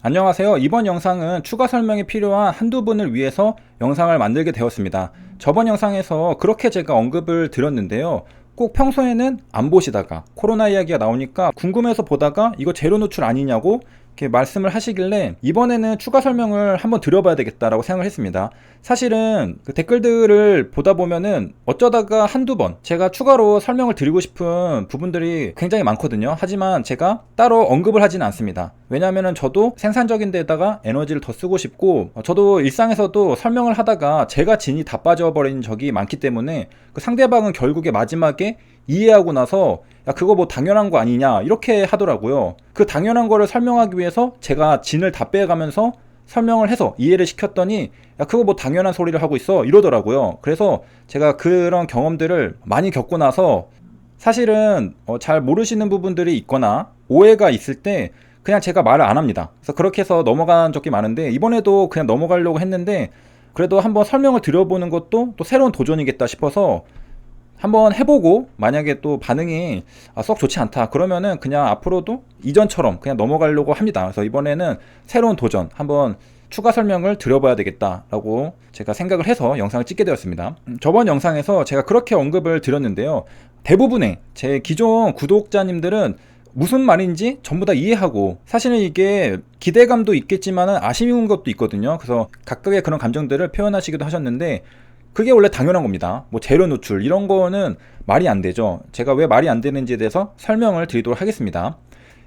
안녕하세요. 이번 영상은 추가 설명이 필요한 한두 분을 위해서 영상을 만들게 되었습니다. 저번 영상에서 그렇게 제가 언급을 드렸는데요. 꼭 평소에는 안 보시다가 코로나 이야기가 나오니까 궁금해서 보다가 이거 재료 노출 아니냐고 이렇게 말씀을 하시길래 이번에는 추가 설명을 한번 드려봐야 되겠다라고 생각을 했습니다. 사실은 그 댓글들을 보다 보면은 어쩌다가 한두 번 제가 추가로 설명을 드리고 싶은 부분들이 굉장히 많거든요. 하지만 제가 따로 언급을 하지는 않습니다. 왜냐하면 저도 생산적인 데다가 에너지를 더 쓰고 싶고, 저도 일상에서도 설명을 하다가 제가 진이 다 빠져버린 적이 많기 때문에 그 상대방은 결국에 마지막에 이해하고 나서 야 그거 뭐 당연한 거 아니냐 이렇게 하더라고요. 그 당연한 거를 설명하기 위해서 제가 진을 다 빼가면서 설명을 해서 이해를 시켰더니 야 그거 뭐 당연한 소리를 하고 있어 이러더라고요. 그래서 제가 그런 경험들을 많이 겪고 나서 사실은 잘 모르시는 부분들이 있거나 오해가 있을 때 그냥 제가 말을 안 합니다. 그래서 그렇게 해서 넘어간 적이 많은데 이번에도 그냥 넘어가려고 했는데 그래도 한번 설명을 드려보는 것도 또 새로운 도전이겠다 싶어서 한번 해보고 만약에 또 반응이 썩 좋지 않다 그러면은 그냥 앞으로도 이전처럼 그냥 넘어가려고 합니다. 그래서 이번에는 새로운 도전 한번 추가 설명을 드려봐야 되겠다라고 제가 생각을 해서 영상을 찍게 되었습니다. 저번 영상에서 제가 그렇게 언급을 드렸는데요. 대부분의 제 기존 구독자님들은 무슨 말인지 전부 다 이해하고, 사실은 이게 기대감도 있겠지만 아쉬운 것도 있거든요. 그래서 각각의 그런 감정들을 표현하시기도 하셨는데 그게 원래 당연한 겁니다. 뭐 재료 노출 이런 거는 말이 안 되죠. 제가 왜 말이 안 되는지에 대해서 설명을 드리도록 하겠습니다.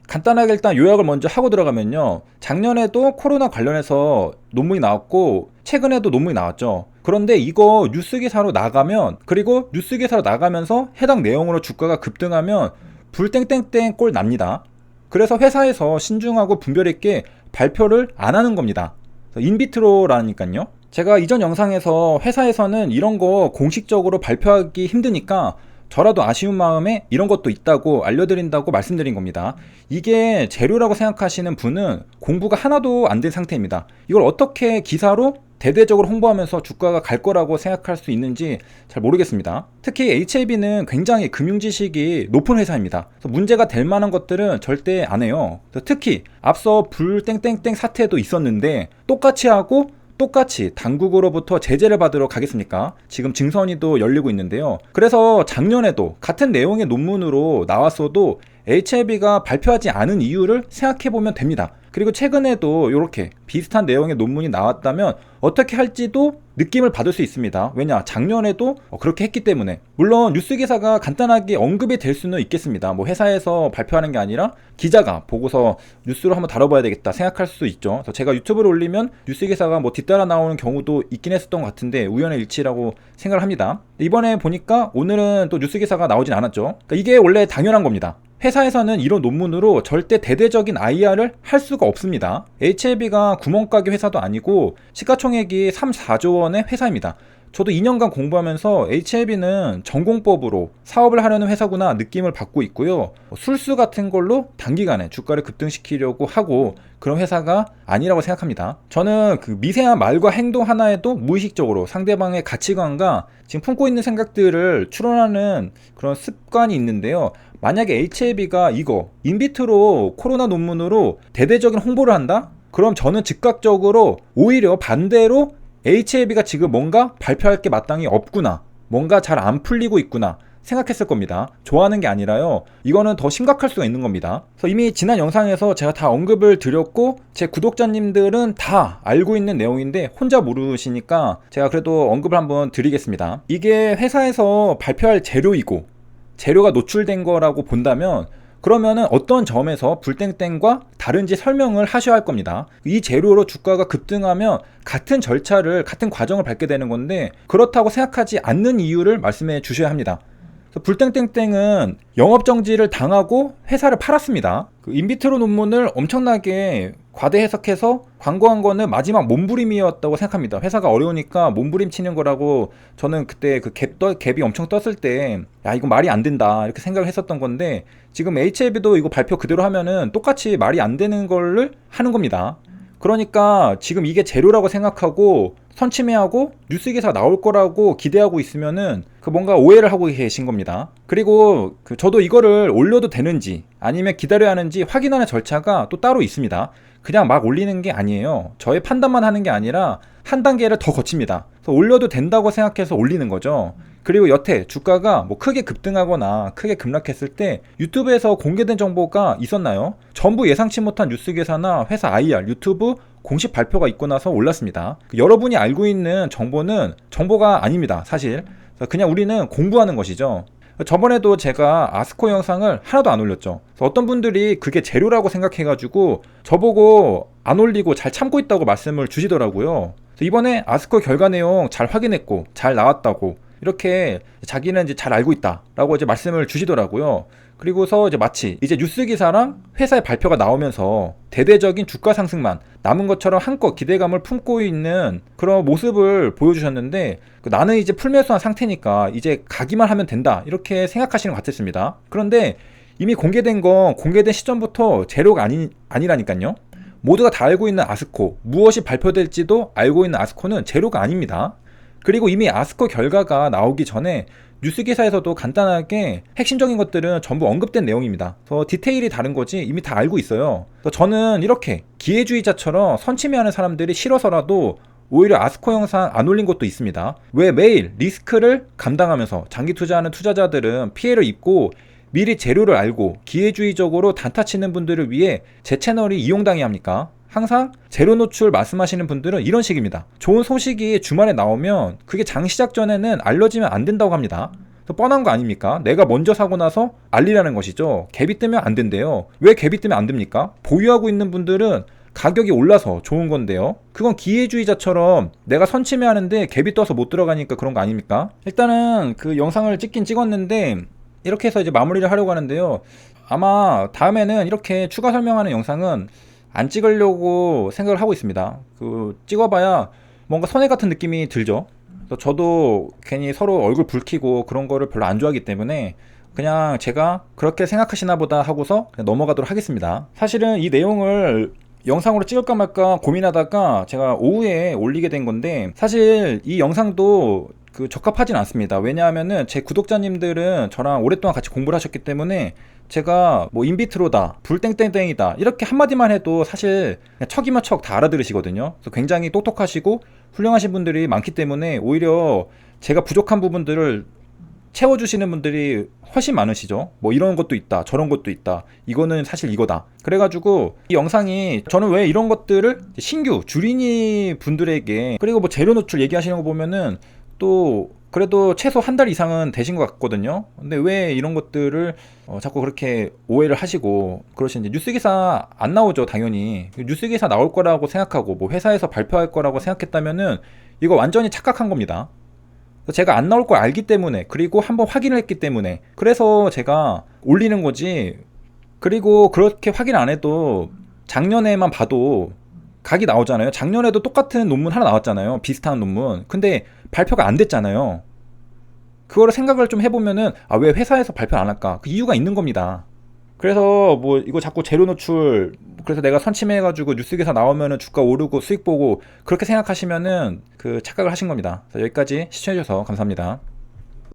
간단하게 일단 요약을 먼저 하고 들어가면요. 작년에도 코로나 관련해서 논문이 나왔고 최근에도 논문이 나왔죠. 그런데 이거 뉴스 기사로 나가면, 그리고 뉴스 기사로 나가면서 해당 내용으로 주가가 급등하면 불땡땡땡 꼴 납니다. 그래서 회사에서 신중하고 분별 있게 발표를 안 하는 겁니다. 인비트로라니까요. 제가 이전 영상에서 회사에서는 이런 거 공식적으로 발표하기 힘드니까 저라도 아쉬운 마음에 이런 것도 있다고 알려드린다고 말씀드린 겁니다. 이게 재료라고 생각하시는 분은 공부가 하나도 안 된 상태입니다. 이걸 어떻게 기사로 대대적으로 홍보하면서 주가가 갈 거라고 생각할 수 있는지 잘 모르겠습니다. 특히 HLB는 굉장히 금융지식이 높은 회사입니다. 그래서 문제가 될 만한 것들은 절대 안 해요. 특히 앞서 불땡땡땡 사태도 있었는데 똑같이 하고 똑같이 당국으로부터 제재를 받으러 가겠습니까? 지금 증선이도 열리고 있는데요. 그래서 작년에도 같은 내용의 논문으로 나왔어도 HLB가 발표하지 않은 이유를 생각해보면 됩니다. 그리고 최근에도 이렇게 비슷한 내용의 논문이 나왔다면 어떻게 할지도 느낌을 받을 수 있습니다. 왜냐? 작년에도 그렇게 했기 때문에. 물론 뉴스 기사가 간단하게 언급이 될 수는 있겠습니다. 뭐 회사에서 발표하는 게 아니라 기자가 보고서 뉴스로 한번 다뤄봐야 되겠다 생각할 수 있죠. 그래서 제가 유튜브를 올리면 뉴스 기사가 뭐 뒤따라 나오는 경우도 있긴 했었던 것 같은데 우연의 일치라고 생각을 합니다. 이번에 보니까 오늘은 또 뉴스 기사가 나오진 않았죠. 그러니까 이게 원래 당연한 겁니다. 회사에서는 이런 논문으로 절대 대대적인 IR을 할 수가 없습니다. HLB가 구멍가게 회사도 아니고 시가총액이 3, 4조 원의 회사입니다. 저도 2년간 공부하면서 HLB는 전공법으로 사업을 하려는 회사구나 느낌을 받고 있고요. 술수 같은 걸로 단기간에 주가를 급등시키려고 하고 그런 회사가 아니라고 생각합니다. 저는 그 미세한 말과 행동 하나에도 무의식적으로 상대방의 가치관과 지금 품고 있는 생각들을 추론하는 그런 습관이 있는데요. 만약에 HLB가 이거 인비트로 코로나 논문으로 대대적인 홍보를 한다? 그럼 저는 즉각적으로 오히려 반대로 HLB가 지금 뭔가 발표할 게 마땅히 없구나, 뭔가 잘 안 풀리고 있구나 생각했을 겁니다. 좋아하는 게 아니라요. 이거는 더 심각할 수가 있는 겁니다. 그래서 이미 지난 영상에서 제가 다 언급을 드렸고 제 구독자님들은 다 알고 있는 내용인데 혼자 모르시니까 제가 그래도 언급을 한번 드리겠습니다. 이게 회사에서 발표할 재료이고 재료가 노출된 거라고 본다면 그러면은 어떤 점에서 불땡땡과 다른지 설명을 하셔야 할 겁니다. 이 재료로 주가가 급등하면 같은 절차를, 같은 과정을 밟게 되는 건데 그렇다고 생각하지 않는 이유를 말씀해 주셔야 합니다. 불땡땡땡은 영업정지를 당하고 회사를 팔았습니다. 그 인비트로 논문을 엄청나게 과대 해석해서 광고한 거는 마지막 몸부림이었다고 생각합니다. 회사가 어려우니까 몸부림 치는 거라고 저는 그때 그 갭이 엄청 떴을 때 야 이거 말이 안 된다 이렇게 생각을 했었던 건데 지금 HLB도 이거 발표 그대로 하면은 똑같이 말이 안 되는 거를 하는 겁니다. 그러니까 지금 이게 재료라고 생각하고 선침해하고 뉴스 기사 나올 거라고 기대하고 있으면은 그 뭔가 오해를 하고 계신 겁니다. 그리고 저도 이거를 올려도 되는지 아니면 기다려야 하는지 확인하는 절차가 또 따로 있습니다. 그냥 막 올리는 게 아니에요. 저의 판단만 하는 게 아니라 한 단계를 더 거칩니다. 그래서 올려도 된다고 생각해서 올리는 거죠. 그리고 여태 주가가 뭐 크게 급등하거나 크게 급락했을 때 유튜브에서 공개된 정보가 있었나요? 전부 예상치 못한 뉴스 기사나 회사 IR, 유튜브 공식 발표가 있고 나서 올랐습니다. 여러분이 알고 있는 정보는 정보가 아닙니다. 사실 그냥 우리는 공부하는 것이죠. 저번에도 제가 아스코 영상을 하나도 안 올렸죠. 어떤 분들이 그게 재료라고 생각해가지고 저보고 안 올리고 잘 참고 있다고 말씀을 주시더라고요. 이번에 아스코 결과 내용 잘 확인했고 잘 나왔다고 이렇게 자기는 이제 잘 알고 있다라고 이제 말씀을 주시더라고요. 그리고서 이제 마치 이제 뉴스 기사랑 회사의 발표가 나오면서 대대적인 주가 상승만 남은 것처럼 한껏 기대감을 품고 있는 그런 모습을 보여주셨는데 나는 이제 풀매수한 상태니까 이제 가기만 하면 된다 이렇게 생각하시는 것 같았습니다. 그런데 이미 공개된 건 공개된 시점부터 재료가 아니라니까요. 모두가 다 알고 있는 아스코, 무엇이 발표될지도 알고 있는 아스코는 재료가 아닙니다. 그리고 이미 아스코 결과가 나오기 전에 뉴스 기사에서도 간단하게 핵심적인 것들은 전부 언급된 내용입니다. 그래서 디테일이 다른 거지 이미 다 알고 있어요. 그래서 저는 이렇게 기회주의자처럼 선침해하는 사람들이 싫어서라도 오히려 아스코 영상 안 올린 것도 있습니다. 왜 매일 리스크를 감당하면서 장기 투자하는 투자자들은 피해를 입고 미리 재료를 알고 기회주의적으로 단타 치는 분들을 위해 제 채널이 이용당해야 합니까? 항상 재료 노출 말씀하시는 분들은 이런 식입니다. 좋은 소식이 주말에 나오면 그게 장 시작 전에는 알려지면 안 된다고 합니다. 뻔한 거 아닙니까? 내가 먼저 사고 나서 알리라는 것이죠. 갭이 뜨면 안 된대요. 왜 갭이 뜨면 안 됩니까? 보유하고 있는 분들은 가격이 올라서 좋은 건데요. 그건 기회주의자처럼 내가 선침해하는데 갭이 떠서 못 들어가니까 그런 거 아닙니까? 일단은 그 영상을 찍긴 찍었는데 이렇게 해서 이제 마무리를 하려고 하는데요. 아마 다음에는 이렇게 추가 설명하는 영상은 안 찍으려고 생각을 하고 있습니다. 찍어봐야 뭔가 손해 같은 느낌이 들죠. 저도 괜히 서로 얼굴 붉히고 그런 거를 별로 안 좋아하기 때문에 그냥 제가 그렇게 생각하시나 보다 하고서 그냥 넘어가도록 하겠습니다. 사실은 이 내용을 영상으로 찍을까 말까 고민하다가 제가 오후에 올리게 된 건데 사실 이 영상도 적합하진 않습니다. 왜냐하면은 제 구독자님들은 저랑 오랫동안 같이 공부를 하셨기 때문에 제가 뭐 인비트로다, 불땡땡땡이다 이렇게 한마디만 해도 사실 그냥 척이면 척 다 알아들으시거든요. 그래서 굉장히 똑똑하시고 훌륭하신 분들이 많기 때문에 오히려 제가 부족한 부분들을 채워주시는 분들이 훨씬 많으시죠. 뭐 이런 것도 있다, 저런 것도 있다, 이거는 사실 이거다. 그래가지고 이 영상이 저는 왜 이런 것들을 신규 주린이 분들에게, 그리고 뭐 재료 노출 얘기하시는 거 보면은 또 그래도 최소 한 달 이상은 되신 것 같거든요. 근데 왜 이런 것들을 자꾸 그렇게 오해를 하시고 그러시는지. 뉴스 기사 안 나오죠, 당연히. 뉴스 기사 나올 거라고 생각하고 뭐 회사에서 발표할 거라고 생각했다면은 이거 완전히 착각한 겁니다. 제가 안 나올 걸 알기 때문에, 그리고 한번 확인을 했기 때문에 그래서 제가 올리는 거지. 그리고 그렇게 확인 안 해도 작년에만 봐도 각이 나오잖아요. 작년에도 똑같은 논문 하나 나왔잖아요. 비슷한 논문. 근데 발표가 안 됐잖아요. 그거를 생각을 좀 해보면은 왜 회사에서 발표 안 할까? 그 이유가 있는 겁니다. 그래서 뭐 이거 자꾸 재료 노출, 그래서 내가 선침해가지고 뉴스 기사 나오면은 주가 오르고 수익 보고 그렇게 생각하시면은 착각을 하신 겁니다. 여기까지 시청해주셔서 감사합니다.